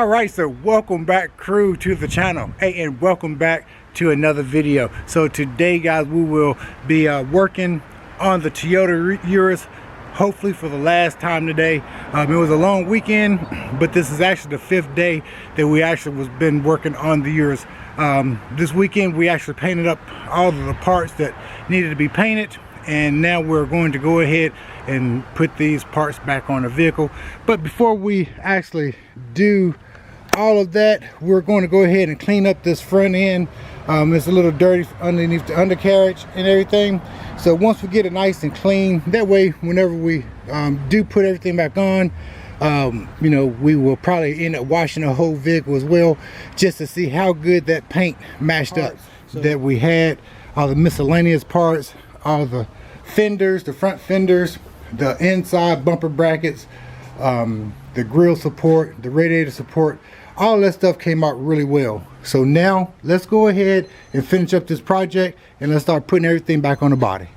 All right, so welcome back, crew, to the channel. Hey, and welcome back to another video. So today, guys, we will be working on the Toyota Yaris, hopefully for the last time today. It was a long weekend, but this is actually the 5th day that we actually been working on the Yaris. This weekend we actually painted up all of the parts that needed to be painted, and now we're going to go ahead and put these parts back on the vehicle. But before we actually do all of that, we're going to go ahead and clean up this front end. It's a little dirty underneath the undercarriage and everything. So once we get it nice and clean, that way whenever we do put everything back on, you know, we will probably end up washing the whole vehicle as well, just to see how good that paint matched up. That we had all the miscellaneous parts, all the fenders, the front fenders, the inside bumper brackets, the grille support, the radiator support, all that stuff came out really well. So now let's go ahead and finish up this project, and let's start putting everything back on the body.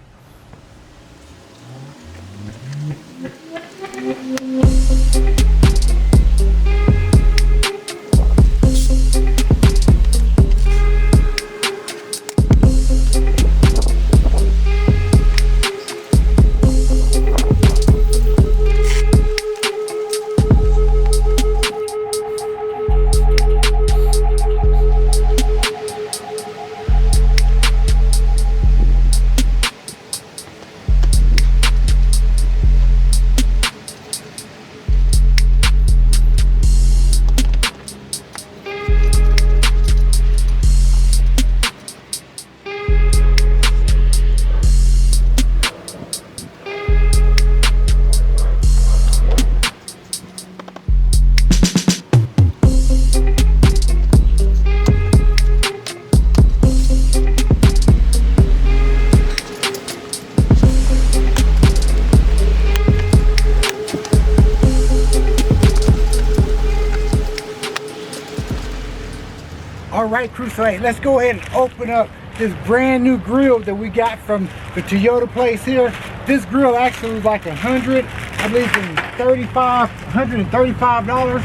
All right, crew, so hey, let's go ahead and open up this brand new grill that we got from the Toyota place here. This grill actually was like $135.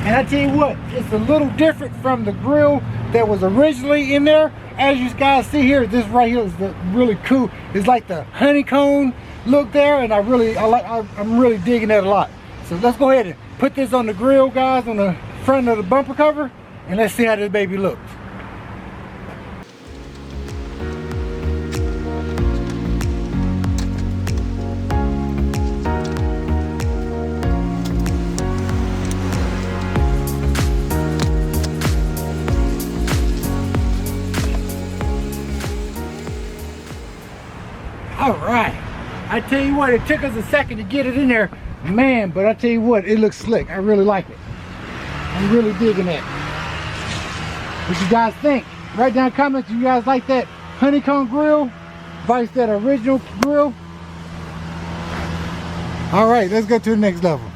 And I tell you what, it's a little different from the grill that was originally in there. As you guys see here, this right here is really cool. It's like the honeycomb look there, and I'm really digging that a lot. So let's go ahead and put this on the grill, guys, on the front of the bumper cover, and let's see how this baby looks. All right, I tell you what, it took us a second to get it in there, man, but I tell you what, it looks slick. I really like it. I'm really digging it. What you guys think? Write down comments if you guys like that honeycomb grill versus that original grill. All right, let's go to the next level.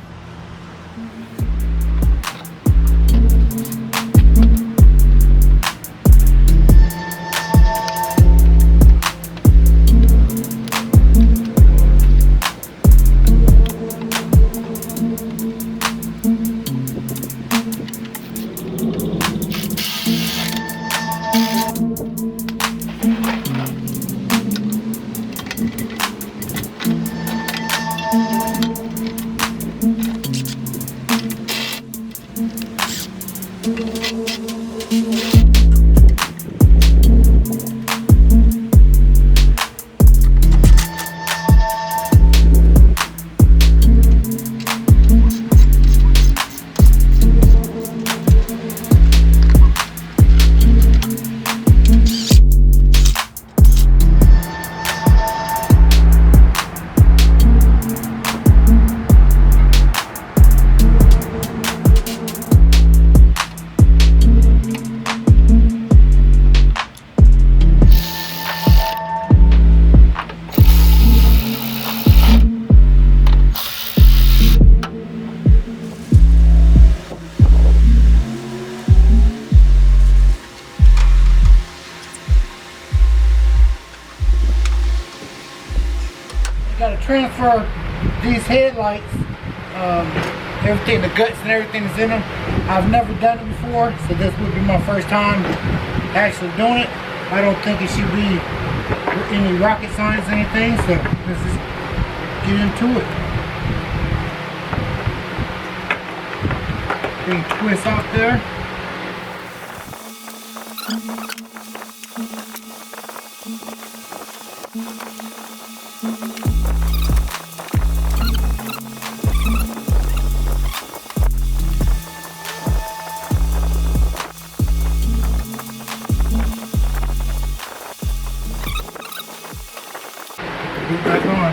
Got to transfer these headlights everything, the guts and everything is in them. I've never done it before, so this would be my first time actually doing it. I don't think it should be any rocket science or anything, so let's just get into it. Thing twist off there. Put back on.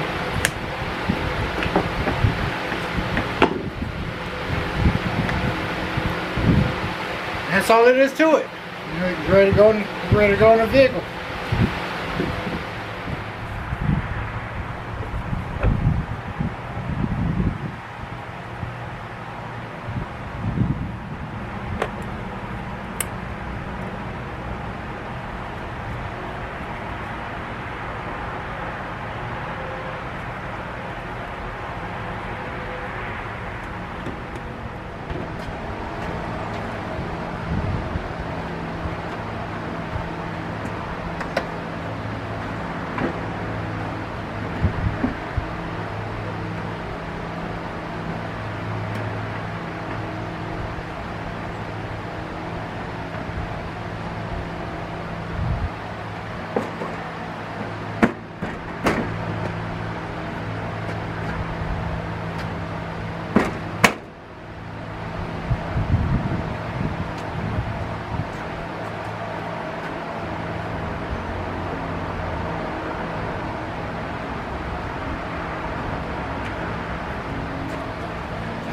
That's all it is to it. You're ready to go in the vehicle.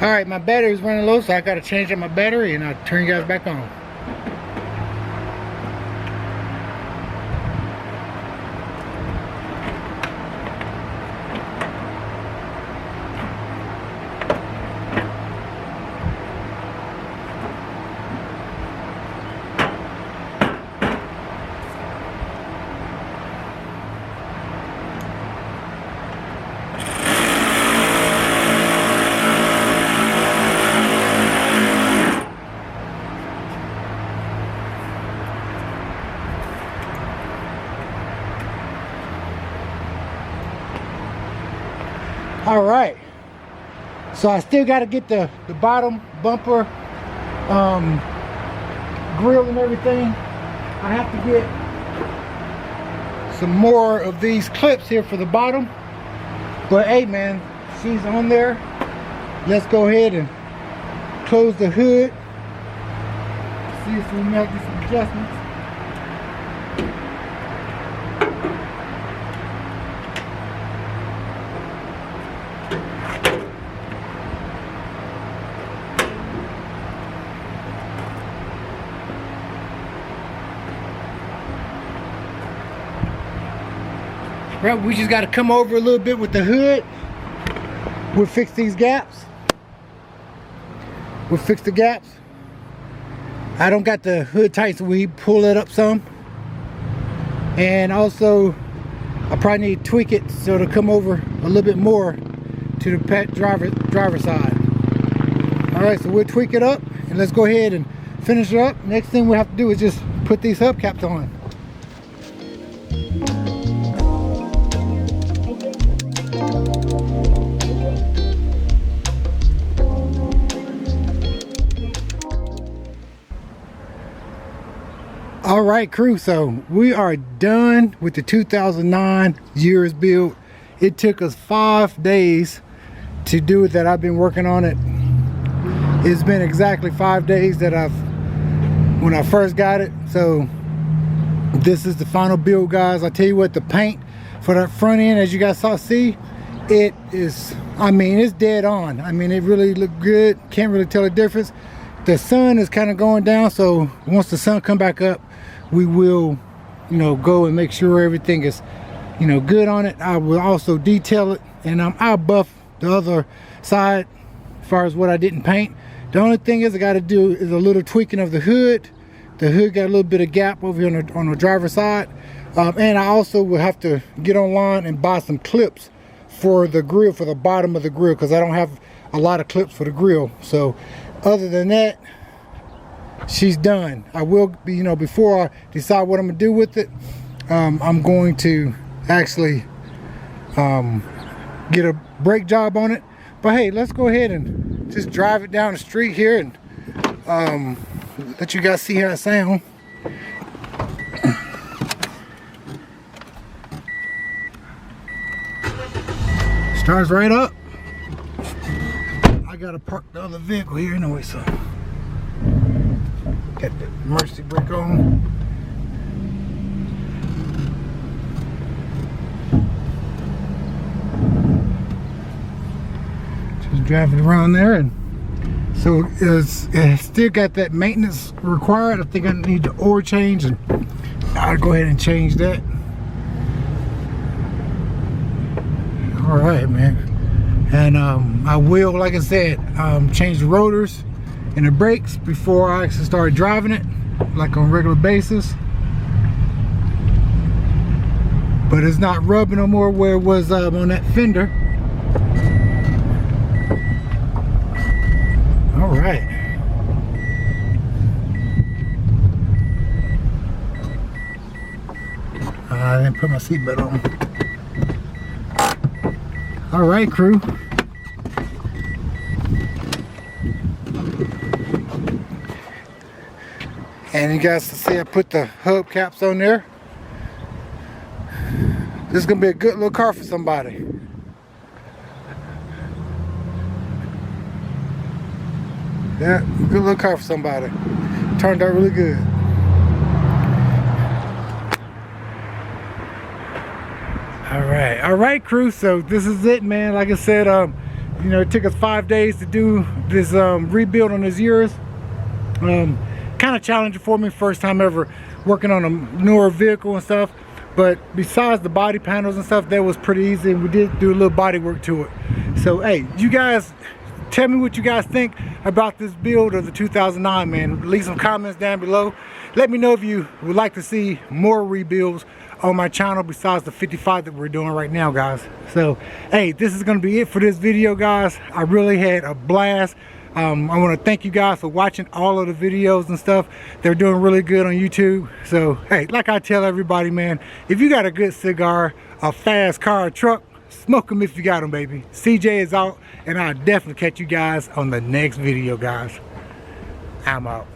Alright, my battery's running low, so I gotta change out my battery and I'll turn you guys back on. All right, so I still got to get the bottom bumper grill and everything. I have to get some more of these clips here for the bottom, but hey man, she's on there. Let's go ahead and close the hood, see if we make some adjustments. Right, we just got to come over a little bit with the hood. We'll fix these gaps. We'll fix the gaps. I don't got the hood tight, so we pull it up some. And also, I probably need to tweak it so it'll come over a little bit more to the pet driver side. All right, so we'll tweak it up and let's go ahead and finish it up. Next thing we have to do is just put these hubcaps on. All right, crew, so we are done with the 2009 Urus build. It took us 5 days to do it that I've been working on it. It's been exactly 5 days that when I first got it. So this is the final build, guys. I tell you what, the paint for that front end, as you guys see, it is, I mean, it's dead on. I mean, it really looked good. Can't really tell the difference. The sun is kind of going down, so once the sun come back up, we will, you know, go and make sure everything is, you know, good on it. I will also detail it, and I'll buff the other side as far as what I didn't paint. The only thing is I got to do is a little tweaking of the hood. The hood got a little bit of gap over here on the driver's side, and I also will have to get online and buy some clips for the grill, for the bottom of the grill, because I don't have a lot of clips for the grill. So other than that, she's done. I will be, you know, before I decide what I'm gonna do with it, I'm going to actually get a brake job on it. But hey, let's go ahead and just drive it down the street here and let you guys see how it sounds. Starts right up. I gotta park the other vehicle here anyway, so got the emergency brake on. Just driving around there, and so it's still got that maintenance required. I think I need the oil change, and I'll go ahead and change that. All right, man. And I will, like I said, change the rotors and the brakes before I actually start driving it, like on a regular basis. But it's not rubbing no more where it was on that fender. All right. I didn't put my seatbelt on. All right, crew. And you guys can see I put the hubcaps on there. This is gonna be a good little car for somebody. Yeah, good little car for somebody. Turned out really good. All right, crew. So this is it, man. Like I said, you know, it took us 5 days to do this rebuild on this Urus. Kind of challenging for me, first time ever working on a newer vehicle and stuff. But besides the body panels and stuff, that was pretty easy, and we did do a little body work to it. So hey, you guys, tell me what you guys think about this build of the 2009, man. Leave some comments down below. Let me know if you would like to see more rebuilds on my channel besides the 55 that we're doing right now, guys. So hey, this is gonna be it for this video, guys. I really had a blast. I want to thank you guys for watching all of the videos and stuff. They're doing really good on YouTube. So hey, like I tell everybody, man, if you got a good cigar, a fast car, a truck, smoke them if you got them, baby. CJ is out, and I'll definitely catch you guys on the next video, guys. I'm out.